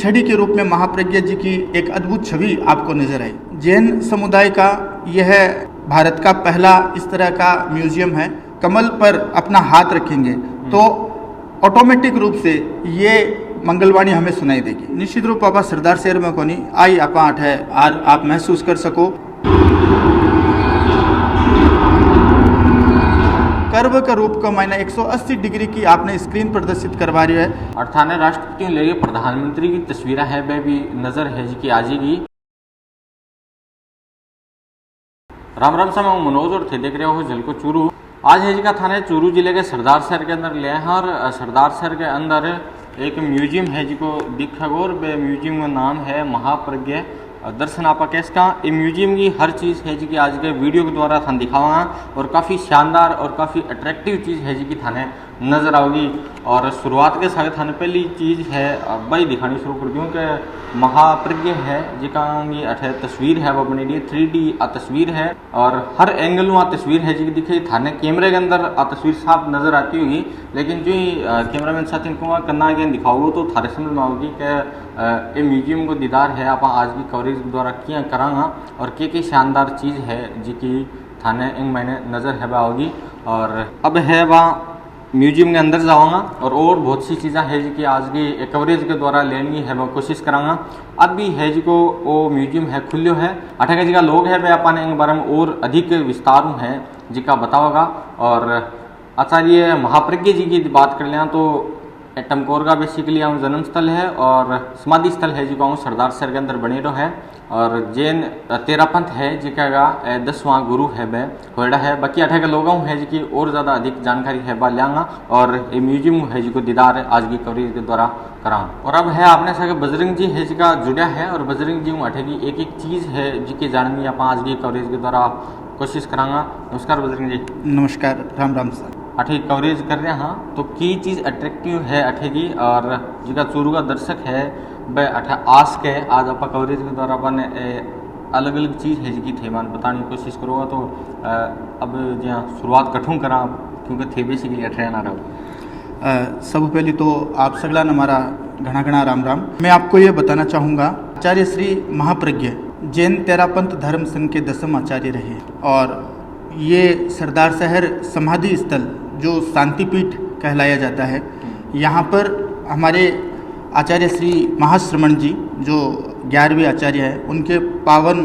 छड़ी के रूप में महाप्रज्ञा जी की एक अद्भुत छवि आपको नजर आई। जैन समुदाय का यह भारत का पहला इस तरह का म्यूजियम है। कमल पर अपना हाथ रखेंगे तो ऑटोमेटिक रूप से ये मंगलवाणी हमें सुनाई देगी। निश्चित रूप आप सरदार शहर में कोनी आई आप आठ है और आप महसूस कर सको कर्व का रूप को मैंने 180 डिग्री की आपने स्क्रीन प्रदर्शित करवा रही है। और थाने राष्ट्रपतियों ले प्रधानमंत्री की तस्वीरें है वह भी नजर है जी की आजेगी। राम राम समय मनोज और थे देख रहे हो जल को चूरू। आज है जी का थाने चूरू जिले के सरदार शहर के अंदर ले हैं और सरदार शहर के अंदर एक म्यूजियम है जी को दिखागोर वे म्यूजियम का नाम है महाप्रज्ञा दर्शन आपा कैस का। ये म्यूजियम की हर चीज़ है जी की आज के वीडियो के द्वारा थाने दिखावा और काफ़ी शानदार और काफ़ी अट्रैक्टिव चीज़ है जी की थाने नज़र आओगी। और शुरुआत के साथ थाने पहली चीज़ है बड़ी दिखानी शुरू कर दूँ कि महाप्रज्ञा है जिका अठे तस्वीर है वो बनी 3D आ तस्वीर है और हर एंगल में आ तस्वीर है जी दिखे थाने कैमरे के अंदर आ तस्वीर साफ नज़र आती होगी। लेकिन जो ही कैमरामैन साथ इनको करना आगे दिखाओगे तो थारे समझ में आओगी कि ये म्यूजियम को दीदार है आप आज की कवरेज द्वारा किया करांगा और के शानदार चीज़ है जी की थाने इन महीने नज़र है होगी। और अब है वहाँ म्यूजियम के अंदर जाऊँगा और बहुत सी चीज़ें है जी की आज की कवरेज के द्वारा लेनी है मैं कोशिश करांगा। अब भी है जी को वो म्यूजियम है खुल्यो है अठे जी का लोग है वे अपने इन बारे में और अधिक विस्तार है जी का बताओगा। और आचार्य महाप्रज्ञा जी की बात कर लें तो टमकोर का बेसिकली जन्म स्थल है और समाधि स्थल है जी को सरदार शहर के अंदर बने है। और जैन तेरापंथ है जिका 10वां गुरु है वह होड़ा है। बाकी अठे के लोगों है जी की और ज़्यादा अधिक जानकारी है बा लियांगा और ये म्यूजियम है जी को दीदार आज की कवरेज के द्वारा कराऊँ। और अब है आपने सके बजरंग जी है जी का जुड़ा है और बजरंग जी अठे की एक चीज़ है जी के जानवी आप आज की कवरेज के द्वारा कोशिश करांगा। नमस्कार बजरंग जी। नमस्कार राम राम सर। अठे कवरेज कर रहे हैं तो की चीज़ अट्रैक्टिव है अठे की और जिका चूरू का दर्शक है वह अठे आस के आज आप कवरेज के द्वारा अपन अलग अलग चीज़ है जी थे मान बताने की कोशिश करूँगा। तो अब जहाँ शुरुआत कठूँ करा क्योंकि थे बेसिकली अठे ना रहो। सब पहले तो आप सगला हमारा घना घना राम राम। मैं आपको ये बताना चाहूँगा आचार्य श्री महाप्रज्ञा जैन तेरापंथ धर्म संघ के 10वें आचार्य रहे और ये सरदार शहर समाधि स्थल जो शांतिपीठ कहलाया जाता है यहाँ पर हमारे आचार्य श्री महाश्रमण जी जो 11वें आचार्य हैं उनके पावन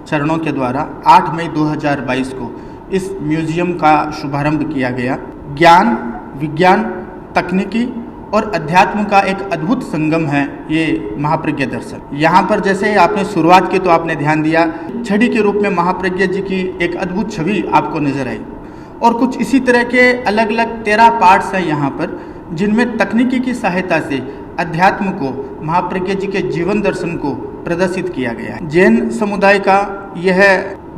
चरणों के द्वारा 8 मई 2022 को इस म्यूजियम का शुभारंभ किया गया। ज्ञान विज्ञान तकनीकी और अध्यात्म का एक अद्भुत संगम है ये महाप्रज्ञा दर्शन। यहाँ पर जैसे आपने शुरुआत की तो आपने ध्यान दिया छड़ी के रूप में महाप्रज्ञा जी की एक अद्भुत छवि आपको नजर आई और कुछ इसी तरह के अलग अलग 13 पार्ट्स हैं यहाँ पर जिनमें तकनीकी की सहायता से अध्यात्म को महाप्रज्ञा जी के जीवन दर्शन को प्रदर्शित किया गया है। जैन समुदाय का यह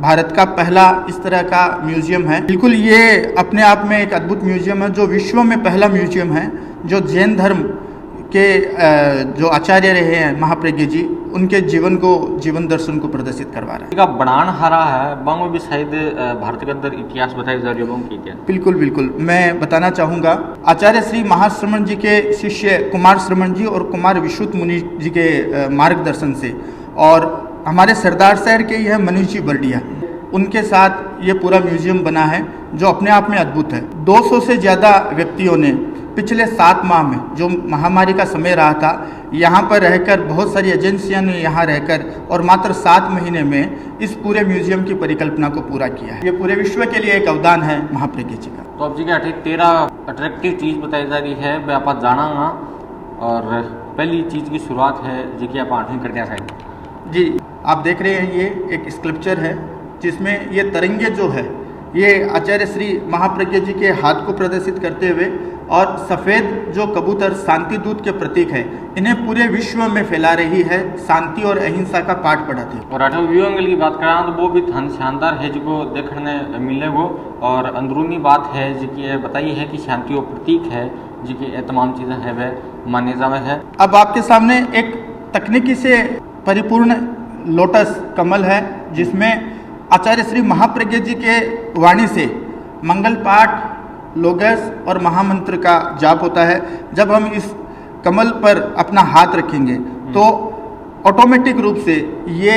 भारत का पहला इस तरह का म्यूजियम है। बिल्कुल ये अपने आप में एक अद्भुत म्यूजियम है जो विश्व में पहला म्यूजियम है जो जैन धर्म के जो आचार्य रहे हैं महाप्रज्ञा जी उनके जीवन दर्शन को प्रदर्शित करवा रहा है। का बनान हरा है बांगो भी शायद भारत के अंदर इतिहास बताई जा रही है। बिल्कुल बिल्कुल मैं बताना चाहूँगा आचार्य श्री महाश्रमण जी के शिष्य कुमार श्रमण जी और कुमार विश्रुत मुनि जी के मार्गदर्शन से और हमारे सरदार शहर के यह मनीष जी बर्डिया उनके साथ ये पूरा म्यूजियम बना है जो अपने आप में अद्भुत है। 200 से ज़्यादा व्यक्तियों ने पिछले 7 माह में जो महामारी का समय रहा था यहाँ पर रहकर बहुत सारी एजेंसियों ने यहाँ रहकर और मात्र 7 महीने में इस पूरे म्यूजियम की परिकल्पना को पूरा किया है। ये पूरे विश्व के लिए एक अवदान है महाप्रज्ञा जी का। तो अब जी का 13 अट्रैक्टिव चीज़ बताई जा रही है वह आप जाना और पहली चीज़ की शुरुआत है जी की आप 8वीं कर दिया साइड जी आप देख रहे हैं ये एक स्कल्पचर है जिसमें ये तरंगे जो है ये आचार्य श्री महाप्रज्ञा जी के हाथ को प्रदर्शित करते हुए और सफ़ेद जो कबूतर शांति दूत के प्रतीक है इन्हें पूरे विश्व में फैला रही है शांति और अहिंसा का पाठ पढ़ाती है। और 8वें व्यू एंगल की बात करें तो वो भी शानदार है जिसको देखने मिले वो और अंदरूनी बात है जिसकी बताई है कि शांति और प्रतीक है जिसकी तमाम चीज़ें है वह मान्य जावे है। अब आपके सामने एक तकनीकी से परिपूर्ण लोटस कमल है जिसमें आचार्य श्री महाप्रज्ञा जी के वाणी से मंगल पाठ लोगस और महामंत्र का जाप होता है। जब हम इस कमल पर अपना हाथ रखेंगे तो ऑटोमेटिक रूप से ये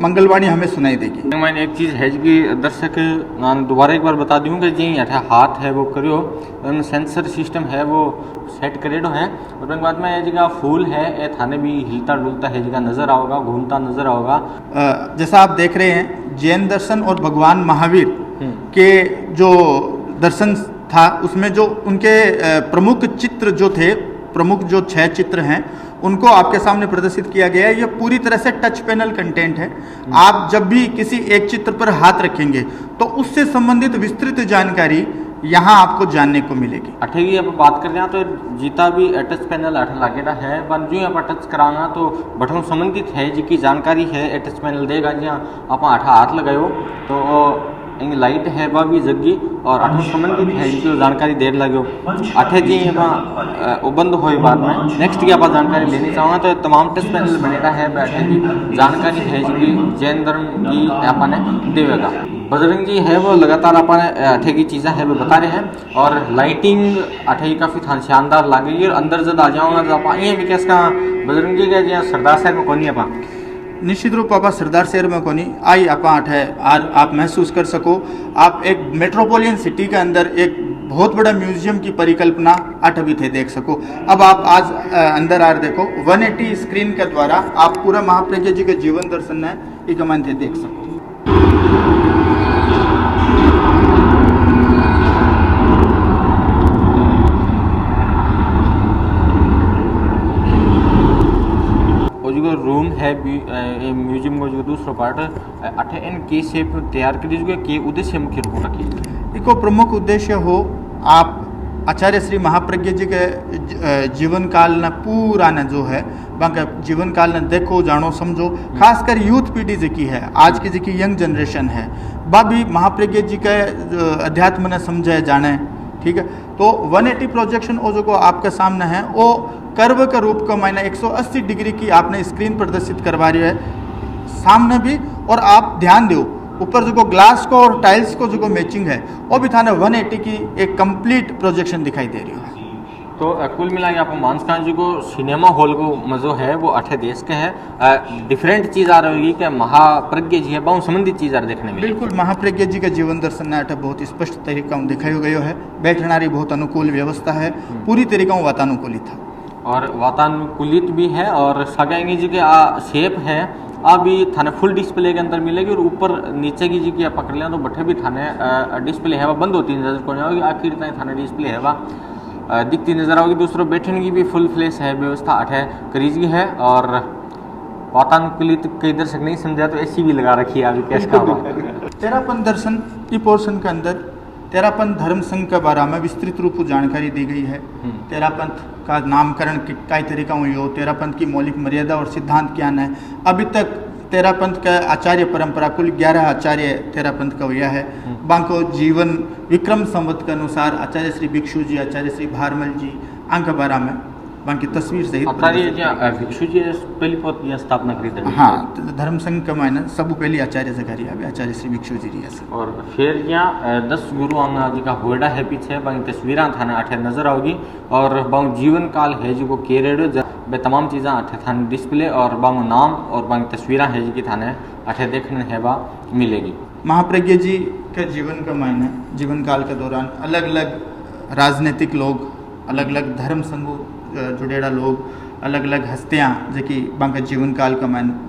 मंगलवाणी हमें सुनाई देगी। मैंने एक चीज़ है कि दर्शक ನಾನು दोबारा एक बार बता दूँ कि जी अठा हाथ है वो करियो सेंसर सिस्टम है वो सेट करेडो है और उसके बाद में ये जगह फूल है ये थाने भी हिलता डुलता है जगह नज़र आओगा घूमता नज़र आओगा। जैसा आप देख रहे हैं जैन दर्शन और भगवान महावीर के जो दर्शन था उसमें जो उनके प्रमुख चित्र जो थे, प्रमुख जो 6 चित्र हैं उनको आपके सामने प्रदर्शित किया गया है। ये पूरी तरह से टच पैनल कंटेंट है। आप जब भी किसी एक चित्र पर हाथ रखेंगे तो उससे संबंधित विस्तृत जानकारी यहाँ आपको जानने को मिलेगी। अठे की अब बात कर रहे हैं तो जीता भी टच पैनल अठ लागेड़ा है पर जो आप टच कराना तो बटन संबंधित है जिसकी जानकारी है टच पैनल देगा। जहाँ आप अठा हाथ लगायो तो इन लाइट है वह भी जगी और अठो संबंधित है जो जानकारी देर लगे अठे जी बंद हो बाद में नेक्स्ट की आप जानकारी लेनी चाहूँगा तो तमाम टच पैनल बनेगा है बैठे की जानकारी है जी जैन धर्म की आपने देवेगा। बजरंग जी है वो लगातार अपन अठे की चीज़ें है वो बता रहे हैं और लाइटिंग अठे की काफ़ी शानदार लगी और अंदर जब आ जाऊँगा तो आप ये भी कैसे बजरंग जी के सरदार साहब में कौन आप निश्चित रूप आप सरदार शहर में कोनी आई आप है आप महसूस कर सको। आप एक मेट्रोपोलियन सिटी के अंदर एक बहुत बड़ा म्यूजियम की परिकल्पना अठ भी थे देख सको। अब आप आज अंदर आ देखो 180 स्क्रीन के द्वारा आप पूरा महाप्रज्ञ जी के जीवन दर्शन है एक मन थे देख सको। जो रूम है म्यूजियम का जो दूसरा पार्ट अठे इन के शेप तैयार कर दीजिए के उद्देश्य मुख्य रूप रखिए। इको प्रमुख उद्देश्य हो आप आचार्य श्री महाप्रज्ञ जी के जीवन काल न पूरा न जो है बाकी जीवन काल न देखो जानो समझो। खासकर यूथ पीढ़ी जी की है आज की जी की यंग जनरेशन है बा भी महाप्रज्ञ जी के अध्यात्म न समझे जाने। ठीक है तो 180 प्रोजेक्शन वो जो आपके सामने है वो कर्व का रूप का मायने 180 डिग्री की आपने स्क्रीन प्रदर्शित करवा रही है सामने भी। और आप ध्यान दो ऊपर जो ग्लास को और टाइल्स को जो मैचिंग है वो भी थाने 180 की एक कंप्लीट प्रोजेक्शन दिखाई दे रही है। तो कुल मिला के आप मानसकान जी को सिनेमा हॉल को मज़ो है वो अठे देश के है डिफरेंट चीज़ आ रही कि महाप्रज्ञ जी है बहुत संबंधित चीज़ आ देखने में। बिल्कुल महाप्रज्ञ जी का जीवन दर्शन अठे बहुत स्पष्ट तरीका दिखाई गयो है। बैठनारी बहुत अनुकूल व्यवस्था है पूरी तरीका वातानुकूलित है और वातानुकूलित भी है और सगाएंगे जी के शेप है अभी थाने फुल डिस्प्ले के अंदर मिलेगी और ऊपर नीचे की जी की आप पकड़ लें तो बठे भी थाने डिस्प्ले है वह बंद होती नजर को जाएगी आखिर तक थाने डिस्प्ले है वह दिखती नजर आओगी। दूसरों बैठने की भी फुल फ्लैश है व्यवस्था अठे करीज की है और वातानुकूलित कई दर्शक नहीं समझा तो ऐसी भी लगा रखी है अभी कैश का। तेरापन दर्शन की पोर्शन के अंदर तेरापन धर्म संघ के बारे में विस्तृत रूप से जानकारी दी गई है। तेरापंथ का नामकरण कई तरीका हुई हो, तेरापंथ की मौलिक मर्यादा और सिद्धांत क्या है। अभी तक तेरापंथ का आचार्य परंपरा कुल 11 आचार्य तेरापंथ का हुआ है। बांको जीवन विक्रम संवत के अनुसार आचार्य श्री भिक्षु जी आचार्य श्री भारमल जी अंक बारा में बाकी तस्वीर सहित आचार्य भिक्षु जी पहली पद स्थापना करी। हाँ धर्म संघ का मायने सब पहली आचार्य जगह आचार्य श्री भिक्षु जी रही। और फिर यहाँ 10 गुरु आंगा जी का होड़ा है पीछे बाकी तस्वीर थाने अठे नजर आओगी और बांग जीवन काल है जी को केरेडो बे तमाम चीज़ें अठे थाने डिस्प्ले और बांग नाम और बांग तस्वीर है जी की थाने अठे देखने है बा मिलेगी। महाप्रज्ञ जी के जीवन का मायने जीवन काल के दौरान अलग अलग राजनीतिक लोग अलग अलग धर्म संघों जुड़ेड़ा लोग अलग अलग हस्तियाँ जो कि बांका जीवन काल का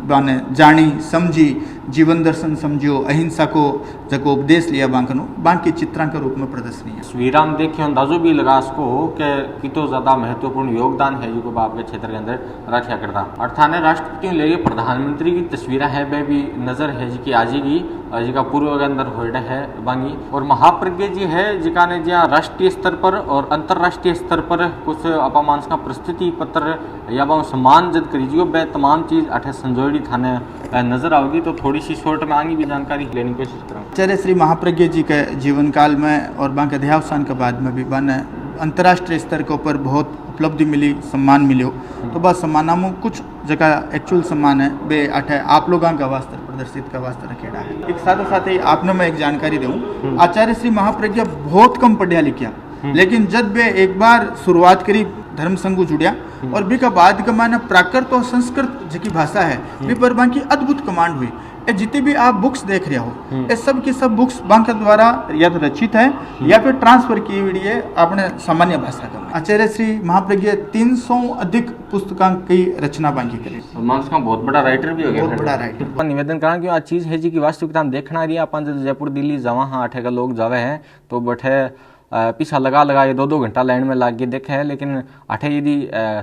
बाने जानी समझी जीवन दर्शन समझियो अहिंसा को जको उपदेश लिया बांकनो बांकी चित्रां के रूप में प्रदर्शनी है। तस्वीरां देखिए अंदाजो भी लगा इसको कि कितो ज़्यादा महत्वपूर्ण योगदान है जो बाप के क्षेत्र के अंदर रखा करता। और थाने राष्ट्रपतियों ले प्रधानमंत्री की तस्वीरें है वे भी नज़र है जी की आजेगी जिका पूर्व के अंदर होड़ा है बांगी और महाप्रज्ञ जी है जिका ने जहाँ राष्ट्रीय स्तर पर और अंतर्राष्ट्रीय स्तर पर कुछ अपमांस का प्रस्तुति पत्र या बहु सम्मान जद करीजियो बे तमाम चीज़ अठे संजोड़ी थाने नजर आओगी। तो थोड़ी सी शॉर्ट में आगे भी जानकारी लेने की कोशिश करूँगा। आचार्य श्री महाप्रज्ञ जी के जीवन काल में और बांके देहावसान के बाद में भी बने अंतर्राष्ट्रीय स्तर के ऊपर बहुत उपलब्धि मिली सम्मान मिलो। तो बस सम्मानों कुछ जगह एक्चुअल सम्मान है बे अठे आप लोगों का वास्ते प्रदर्शित का वास्ते रखेड़ा है। एक साथ ही आपने मैं एक जानकारी दूँ आचार्य श्री महाप्रज्ञ बहुत कम पढ़िया लिखिया लेकिन जब वे एक बार शुरुआत करी धर्म संघ जुड़िया और बी का बाद का माने प्राकृत और संस्कृत जी भाषा है बी पर बाकी अद्भुत कमांड हुई। ये जितनी भी आप बुक्स देख रहे हो ये सब की सब बुक्स बांका द्वारा या तो रचित है या फिर ट्रांसफर की हुई है अपने सामान्य भाषा का। आचार्य श्री महाप्रज्ञ 300 अधिक पुस्तकां की रचना बांकी करी। मानस का बहुत बड़ा राइटर भी हो गया, बहुत बड़ा राइटर। निवेदन करा कि आ चीज है जी की वास्तविकता हम देखना रही अपन जयपुर दिल्ली जावा हाँ अठे का लोग जावे हैं तो बैठे पीछा लगा ये 2-2 घंटा लाइन में लाग के देखे है, लेकिन अठे यदि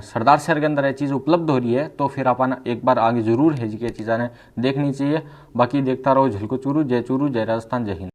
सरदार शहर के अंदर ये चीज़ उपलब्ध हो रही है तो फिर अपन एक बार आगे जरूर है जी की चीज़ें देखनी चाहिए। बाकी देखता रहो झलको चूरू, जय राजस्थान, जय हिंद।